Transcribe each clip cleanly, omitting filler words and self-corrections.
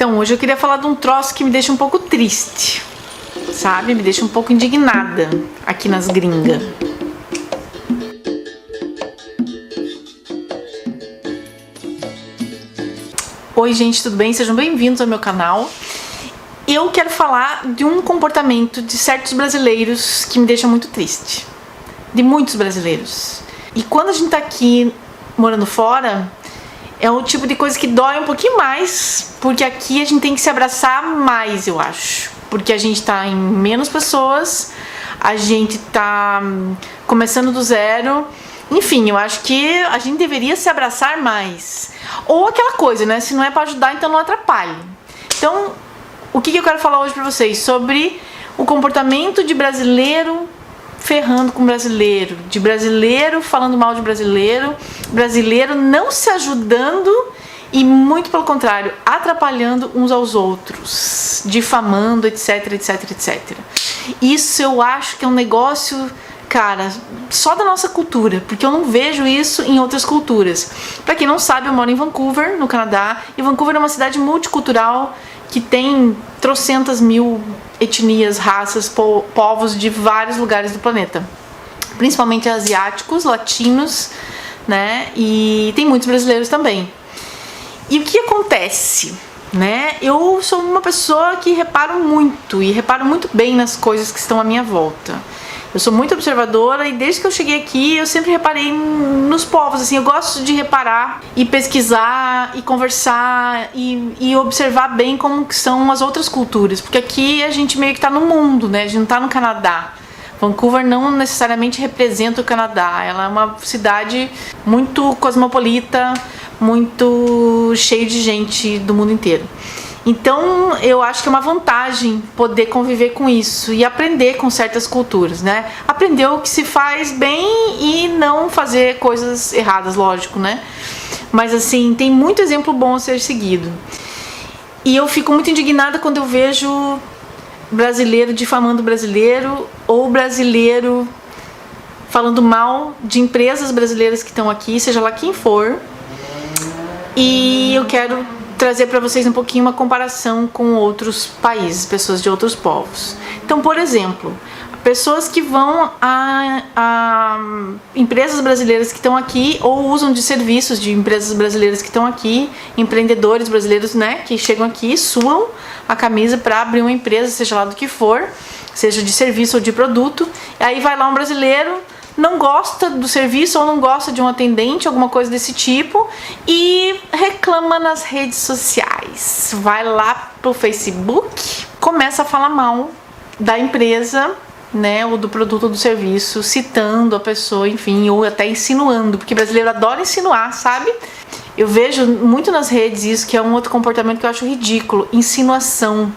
Então, hoje eu queria falar de um troço que me deixa um pouco triste, sabe? Me deixa um pouco indignada aqui nas gringas. Oi, gente, tudo bem? Sejam bem-vindos ao meu canal. Eu quero falar de um comportamento de certos brasileiros que me deixa muito triste. De muitos brasileiros. E quando a gente tá aqui morando fora, é o tipo de coisa que dói um pouquinho mais, porque aqui a gente tem que se abraçar mais, eu acho. Porque a gente tá em menos pessoas, a gente tá começando do zero. Enfim, eu acho que a gente deveria se abraçar mais. Ou aquela coisa, né? Se não é pra ajudar, então não atrapalhe. Então, o que eu quero falar hoje pra vocês? Sobre o comportamento de brasileiro ferrando com brasileiro, de brasileiro falando mal de brasileiro, brasileiro não se ajudando e, muito pelo contrário, atrapalhando uns aos outros, difamando, etc, etc, etc. Isso eu acho que é um negócio, cara, só da nossa cultura, porque eu não vejo isso em outras culturas. Pra quem não sabe, eu moro em Vancouver, no Canadá, e Vancouver é uma cidade multicultural que tem trocentas mil etnias, raças, povos de vários lugares do planeta, principalmente asiáticos, latinos, né? E tem muitos brasileiros também. E o que acontece, né? Eu sou uma pessoa que reparo muito e reparo muito bem nas coisas que estão à minha volta. Eu sou muito observadora e desde que eu cheguei aqui eu sempre reparei nos povos, assim, eu gosto de reparar e pesquisar e conversar e observar bem como que são as outras culturas, porque aqui a gente meio que tá no mundo, né, a gente não tá no Canadá. Vancouver não necessariamente representa o Canadá, ela é uma cidade muito cosmopolita, muito cheia de gente do mundo inteiro. Então, eu acho que é uma vantagem poder conviver com isso e aprender com certas culturas, né? Aprender o que se faz bem e não fazer coisas erradas, lógico, né? Mas, assim, tem muito exemplo bom a ser seguido. E eu fico muito indignada quando eu vejo brasileiro difamando brasileiro ou brasileiro falando mal de empresas brasileiras que estão aqui, seja lá quem for. E eu quero trazer para vocês um pouquinho uma comparação com outros países, pessoas de outros povos. Então, por exemplo, pessoas que vão a empresas brasileiras que estão aqui ou usam de serviços de empresas brasileiras que estão aqui, empreendedores brasileiros, né, que chegam aqui e suam a camisa para abrir uma empresa, seja lá do que for, seja de serviço ou de produto. E aí vai lá um brasileiro, não gosta do serviço ou não gosta de um atendente, alguma coisa desse tipo, e reclama nas redes sociais. Vai lá pro Facebook, começa a falar mal da empresa, né, ou do produto ou do serviço, citando a pessoa, enfim, ou até insinuando, porque brasileiro adora insinuar, sabe? Eu vejo muito nas redes isso, que é um outro comportamento que eu acho ridículo, insinuação.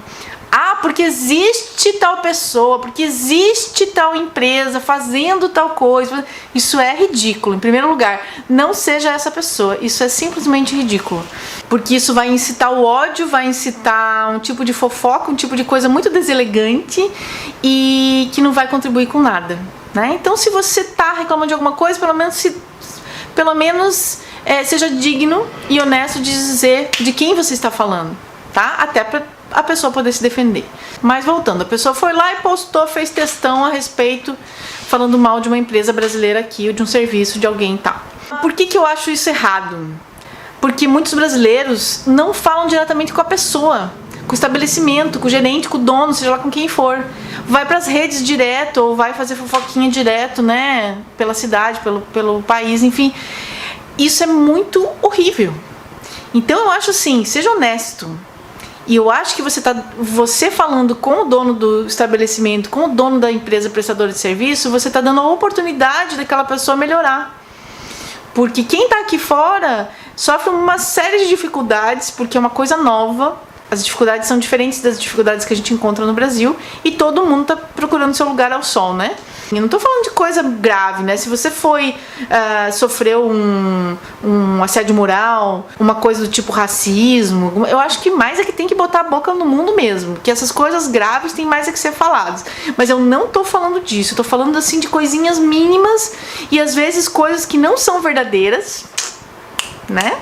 Ah, porque existe tal pessoa, porque existe tal empresa fazendo tal coisa. Isso é ridículo. Em primeiro lugar, não seja essa pessoa. Isso é simplesmente ridículo. Porque isso vai incitar o ódio, vai incitar um tipo de fofoca, um tipo de coisa muito deselegante e que não vai contribuir com nada, né? Então, se você tá reclamando de alguma coisa, pelo menos seja digno e honesto de dizer de quem você está falando, tá? Até pra a pessoa poder se defender. Mas voltando, a pessoa foi lá e postou, fez textão a respeito, falando mal de uma empresa brasileira aqui, ou de um serviço de alguém e tal. Por que eu acho isso errado? Porque muitos brasileiros não falam diretamente com a pessoa, com o estabelecimento, com o gerente, com o dono, seja lá com quem for. Vai pras redes direto, ou vai fazer fofoquinha direto, né, pela cidade, pelo país, enfim. Isso é muito horrível. Então eu acho assim, seja honesto. E eu acho que você falando com o dono do estabelecimento, com o dono da empresa prestadora de serviço, você está dando a oportunidade daquela pessoa melhorar. Porque quem está aqui fora sofre uma série de dificuldades, porque é uma coisa nova. As dificuldades são diferentes das dificuldades que a gente encontra no Brasil e todo mundo está procurando seu lugar ao sol, né? Eu não tô falando de coisa grave, né? Se você sofreu um assédio moral, uma coisa do tipo racismo, eu acho que mais é que tem que botar a boca no mundo mesmo, que essas coisas graves tem mais é que ser faladas. Mas eu não tô falando disso, eu tô falando assim de coisinhas mínimas e às vezes coisas que não são verdadeiras, né?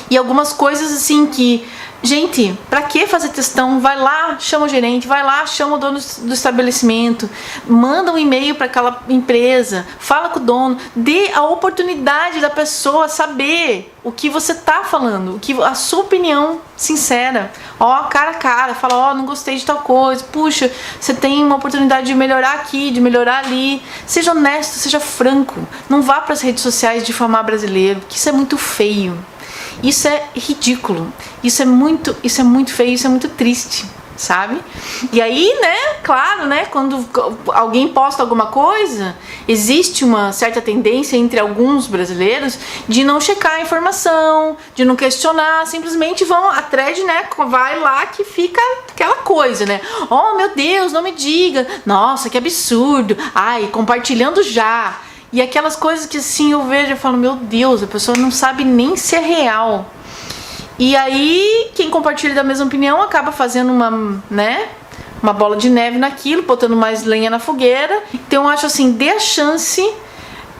E algumas coisas assim que Gente, pra que fazer textão? Vai lá, chama o gerente, vai lá, chama o dono do estabelecimento, manda um e-mail para aquela empresa, fala com o dono, dê a oportunidade da pessoa saber o que você tá falando, o que a sua opinião sincera, ó, cara a cara, fala, ó, não gostei de tal coisa, puxa, você tem uma oportunidade de melhorar aqui, de melhorar ali. Seja honesto, seja franco, não vá para as redes sociais difamar brasileiro, que isso é muito feio. Isso é ridículo, isso é muito feio, isso é muito triste, sabe? E aí, né, claro, né, quando alguém posta alguma coisa, existe uma certa tendência entre alguns brasileiros de não checar a informação, de não questionar, simplesmente vão, a thread, né, vai lá que fica aquela coisa, né? Oh, meu Deus, não me diga, nossa, que absurdo, ai, compartilhando já. E aquelas coisas que assim eu vejo e falo, meu Deus, a pessoa não sabe nem se é real. E aí, quem compartilha da mesma opinião acaba fazendo uma bola de neve naquilo, botando mais lenha na fogueira. Então eu acho assim, dê a chance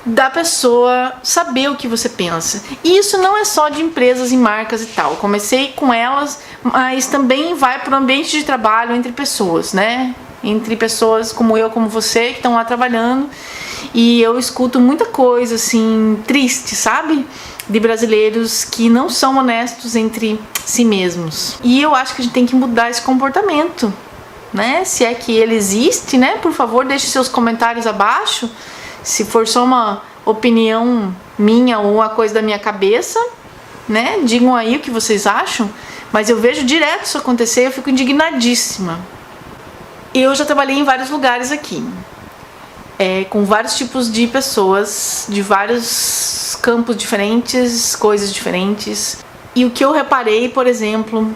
da pessoa saber o que você pensa. E isso não é só de empresas e marcas e tal. Eu comecei com elas, mas também vai para o ambiente de trabalho entre pessoas, né? Entre pessoas como eu, como você, que estão lá trabalhando. E eu escuto muita coisa assim triste, sabe? De brasileiros que não são honestos entre si mesmos. E eu acho que a gente tem que mudar esse comportamento, né? Se é que ele existe, né? Por favor, deixe seus comentários abaixo. Se for só uma opinião minha ou uma coisa da minha cabeça, né? Digam aí o que vocês acham. Mas eu vejo direto isso acontecer e eu fico indignadíssima. Eu já trabalhei em vários lugares aqui. Com vários tipos de pessoas, de vários campos diferentes, coisas diferentes. E o que eu reparei, por exemplo,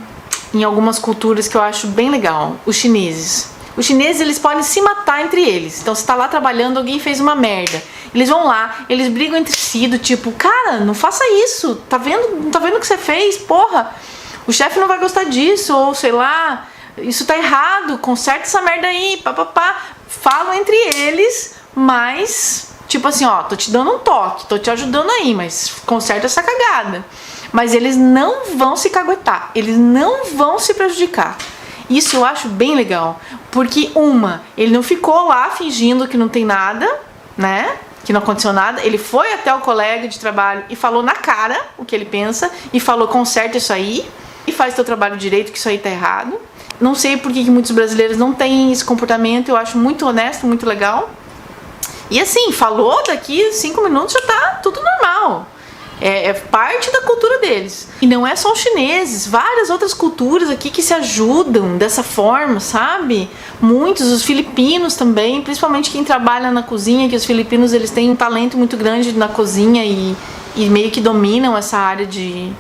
em algumas culturas que eu acho bem legal, os chineses. Os chineses, eles podem se matar entre eles. Então, você tá lá trabalhando, alguém fez uma merda. Eles vão lá, eles brigam entre si, do tipo, cara, não faça isso, tá vendo o que você fez? Porra, o chefe não vai gostar disso, ou sei lá, isso tá errado, conserta essa merda aí, papapá. Falam entre eles, mas tipo assim, ó, tô te dando um toque, tô te ajudando aí, mas conserta essa cagada. Mas eles não vão se caguetar, eles não vão se prejudicar. Isso eu acho bem legal, porque ele não ficou lá fingindo que não tem nada, né? Que não aconteceu nada, ele foi até o colega de trabalho e falou na cara o que ele pensa e falou, conserta isso aí e faz teu trabalho direito, que isso aí tá errado. Não sei por que muitos brasileiros não têm esse comportamento, eu acho muito honesto, muito legal. E assim, falou, daqui 5 minutos já tá tudo normal. É parte da cultura deles. E não é só os chineses, várias outras culturas aqui que se ajudam dessa forma, sabe? Muitos, os filipinos também, principalmente quem trabalha na cozinha, que os filipinos eles têm um talento muito grande na cozinha e meio que dominam essa área de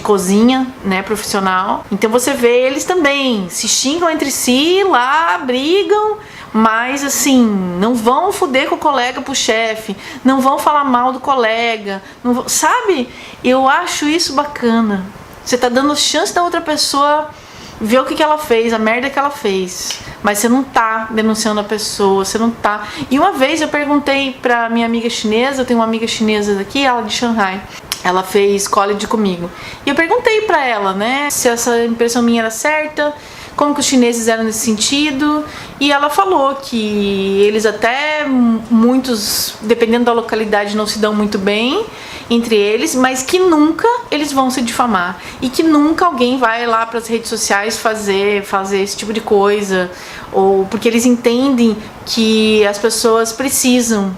cozinha, né, profissional. Então você vê eles também se xingam entre si lá, brigam, mas assim, não vão foder com o colega pro chefe, não vão falar mal do colega, não vão, sabe? Eu acho isso bacana. Você tá dando chance da outra pessoa ver o que ela fez, a merda que ela fez, mas você não tá denunciando a pessoa, você não tá. E uma vez eu perguntei pra minha amiga chinesa, eu tenho uma amiga chinesa daqui, ela de Shanghai. Ela fez college comigo. E eu perguntei pra ela, né, se essa impressão minha era certa, como que os chineses eram nesse sentido. E ela falou que eles até, muitos, dependendo da localidade, não se dão muito bem entre eles, mas que nunca eles vão se difamar. E que nunca alguém vai lá pras redes sociais fazer esse tipo de coisa. Ou porque eles entendem que as pessoas precisam,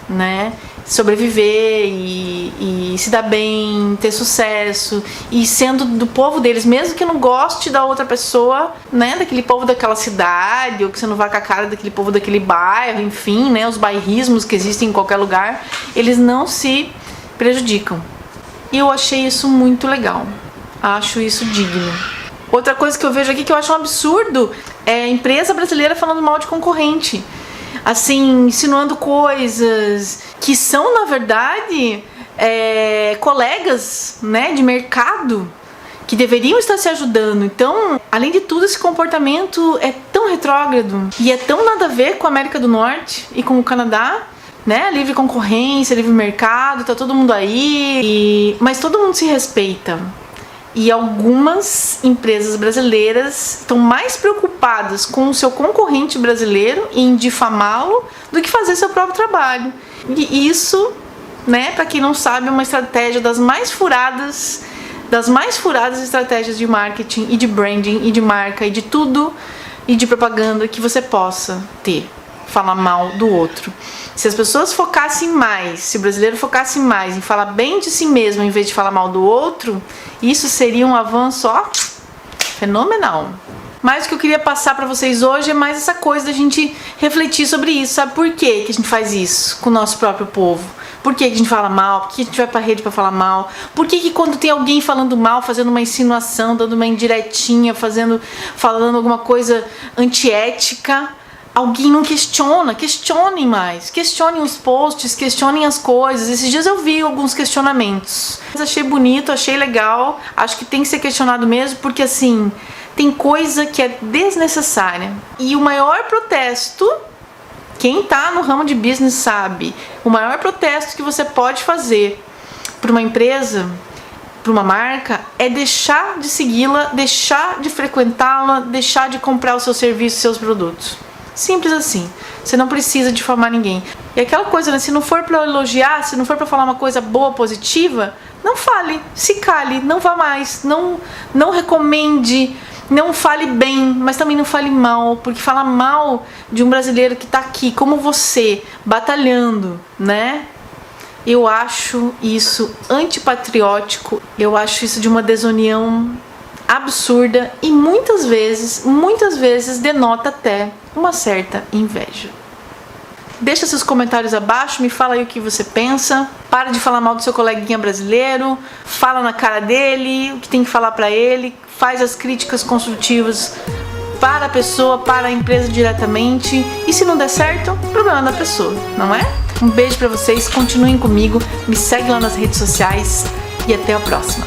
né, sobreviver e se dar bem, ter sucesso, e sendo do povo deles, mesmo que não goste da outra pessoa, né, daquele povo daquela cidade, ou que você não vá com a cara daquele povo daquele bairro, enfim, né, os bairrismos que existem em qualquer lugar, eles não se prejudicam. E eu achei isso muito legal, acho isso digno. Outra coisa que eu vejo aqui que eu acho um absurdo é a empresa brasileira falando mal de concorrente, assim, insinuando coisas que são, na verdade, colegas, né, de mercado que deveriam estar se ajudando. Então, além de tudo, esse comportamento é tão retrógrado e é tão nada a ver com a América do Norte e com o Canadá, né? Livre concorrência, livre mercado, tá todo mundo aí, mas todo mundo se respeita. E algumas empresas brasileiras estão mais preocupadas com o seu concorrente brasileiro e em difamá-lo do que fazer seu próprio trabalho. E isso, né, para quem não sabe, é uma estratégia das mais furadas estratégias de marketing e de branding e de marca e de tudo e de propaganda que você possa ter. Falar mal do outro. Se as pessoas focassem mais, se o brasileiro focasse mais em falar bem de si mesmo em vez de falar mal do outro, isso seria um avanço, ó, fenomenal. Mas o que eu queria passar pra vocês hoje é mais essa coisa da gente refletir sobre isso. Sabe por que a gente faz isso com o nosso próprio povo? Por que a gente fala mal? Por que a gente vai pra rede pra falar mal? Por que quando tem alguém falando mal, fazendo uma insinuação, dando uma indiretinha, falando alguma coisa antiética, alguém não questiona? Questionem mais, questionem os posts, questionem as coisas. Esses dias eu vi alguns questionamentos. Achei bonito, achei legal, acho que tem que ser questionado mesmo, porque assim, tem coisa que é desnecessária. E o maior protesto, quem tá no ramo de business sabe, o maior protesto que você pode fazer para uma empresa, para uma marca, é deixar de segui-la, deixar de frequentá-la, deixar de comprar o seu serviço, seus produtos. Simples assim. Você não precisa difamar ninguém. E aquela coisa, né? Se não for para elogiar, se não for para falar uma coisa boa, positiva, não fale, se cale, não vá mais, não recomende, não fale bem, mas também não fale mal, porque falar mal de um brasileiro que tá aqui, como você, batalhando, né? Eu acho isso antipatriótico, eu acho isso de uma desunião absurda e muitas vezes denota até uma certa inveja. Deixa seus comentários abaixo, me fala aí o que você pensa. Para de falar mal do seu coleguinha brasileiro, fala na cara dele o que tem que falar pra ele, faz as críticas construtivas para a pessoa, para a empresa diretamente. E se não der certo, problema da pessoa, não é? Um beijo pra vocês, continuem comigo, me segue lá nas redes sociais e até a próxima.